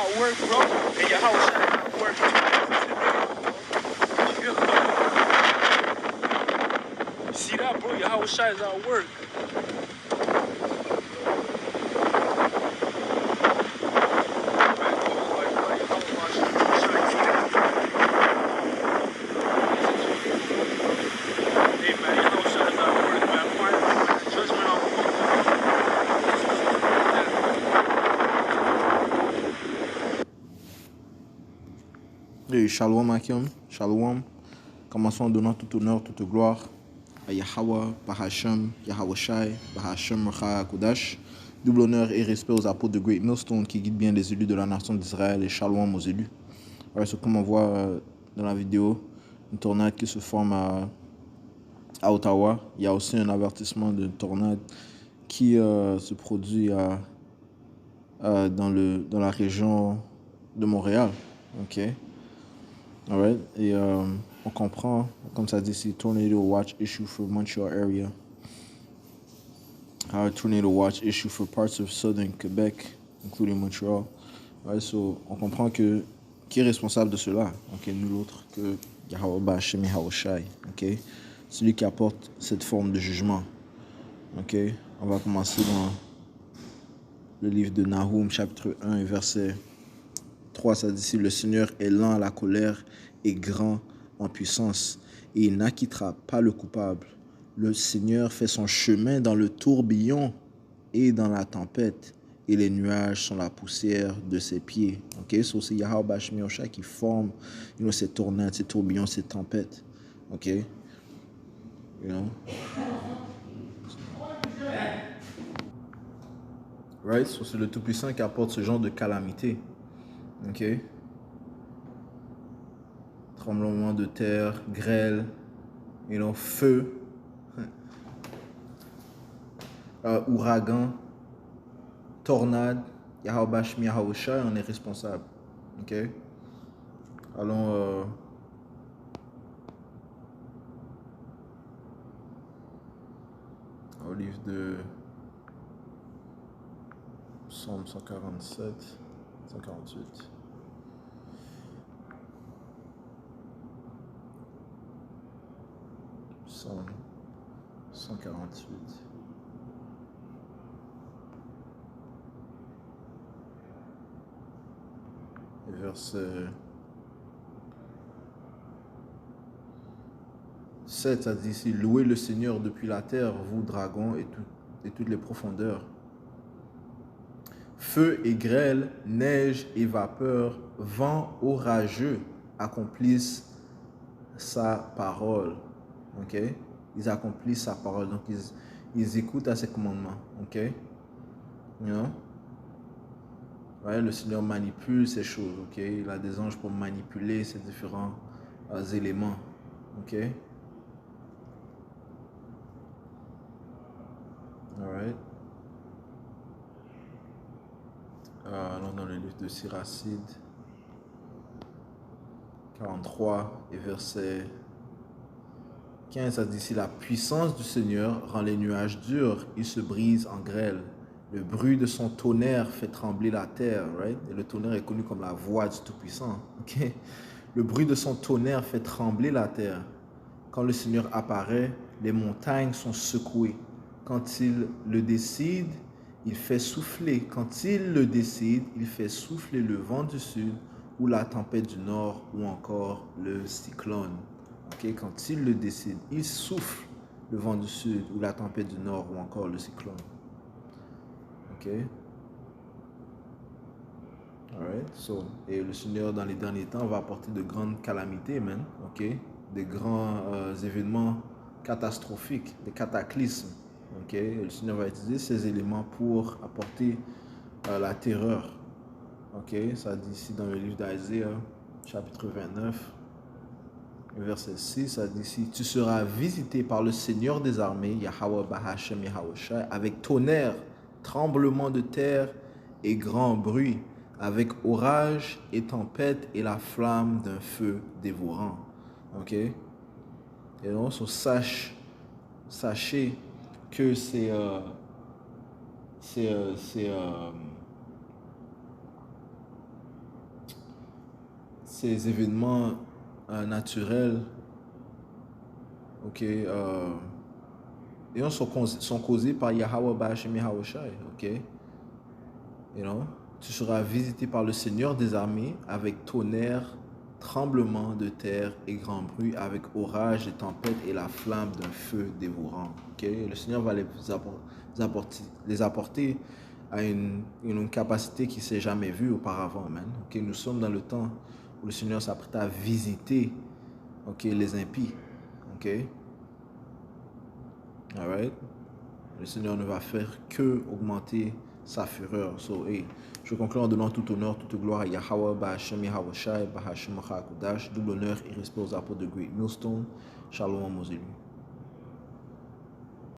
at work, bro, and your house is at work. You see that, bro? Your house is at work. Et Shalom Akim, Shalom. Commençons en donnant tout honneur, toute gloire à Yahweh, Bahashem, Yahweh Shai, Bahashem Recha Kodash. Double honneur et respect aux apôtres de Great Millstone qui guident bien les élus de la nation d'Israël et Shalom aux élus. Alors, c'est comme on voit dans la vidéo, une tornade qui se forme à Ottawa. Il y a aussi un avertissement de tornade qui se produit dans la région de Montréal. Ok. Alright, et on comprend, comme ça dit ici, tornado watch issue for Montreal area. Tornado watch issue for parts of southern Quebec, including Montreal. Alright, so on comprend que qui est responsable de cela? Ok, nul autre que Yahweh Ba'Shem Yahweh Shai. Ok, celui qui apporte cette forme de jugement. Ok, on va commencer dans le livre de Nahum, chapitre 1, verset 3, ça dit ici, le Seigneur est lent à la colère et grand en puissance, et il n'acquittera pas le coupable. Le Seigneur fait son chemin dans le tourbillon et dans la tempête, et les nuages sont la poussière de ses pieds. Ok, so c'est Yahweh Ba'Shem Yahweh Shai qui forme, ces tornades, ces tourbillons, ces tempêtes. Ok, right, so c'est le Tout-Puissant qui apporte ce genre de calamité. Ok. Tremblement de terre, grêle, feu, ouragan, tornade. Yahweh Ba'Shem Yahweh Shai en est responsable. Ok. Allons au livre de Psaume 147, 148. Psaume 148. Et verset 7, ça dit ici, louez le Seigneur depuis la terre, vous dragons et toutes les profondeurs. Feu et grêle, neige et vapeur, vent orageux accomplissent sa parole. Ok? Ils accomplissent sa parole. Donc, ils écoutent à ses commandements. Ok? Ouais, le Seigneur manipule ces choses. Ok? Il a des anges pour manipuler ces différents éléments. Ok? Alright. Allons dans le livre de Siracide 43 et verset 15, ça dit ici, la puissance du Seigneur rend les nuages durs, il se brise en grêle. Le bruit de son tonnerre fait trembler la terre, right? Et le tonnerre est connu comme la voix du Tout-Puissant. Okay? Le bruit de son tonnerre fait trembler la terre. Quand le Seigneur apparaît, les montagnes sont secouées. Quand il le décide, il fait souffler. Quand il le décide, il fait souffler le vent du sud ou la tempête du nord ou encore le cyclone. Okay? Quand il le décide, il souffle le vent du sud ou la tempête du nord ou encore le cyclone. Ok. Alright. So, et le Seigneur dans les derniers temps va apporter de grandes calamités, man. Ok. Des grands événements catastrophiques, des cataclysmes. Ok. Et le Seigneur va utiliser ces éléments pour apporter la terreur. Ok. Ça dit ici dans le livre d'Isaiah, chapitre 29. Verset 6, ça dit ici, tu seras visité par le Seigneur des armées, Yahweh Ba'Shem Yahweh Shai, avec tonnerre, tremblement de terre et grand bruit, avec orage et tempête et la flamme d'un feu dévorant. Ok? Et donc, sachez que ces événements naturels, ok, et sont causés par Yahweh Ba'Hashem Yahawashi, ok? You know? Tu seras visité par le Seigneur des armées avec tonnerre, tremblement de terre et grand bruit, avec orage et tempête et la flamme d'un feu dévorant. Okay? Le Seigneur va les apporter à une capacité qui ne s'est jamais vue auparavant. Man. Okay? Nous sommes dans le temps où le Seigneur s'apprête à visiter les impies. Okay? All right? Le Seigneur ne va faire que augmenter sa fureur. So, hey, je conclue en donnant tout honneur, toute gloire à Yahweh, Ba'Hashem Yahawashi, Ba'Hashem Machakodash, double honneur et respect aux apôtres de Great Millstone. Shalom, Moselu.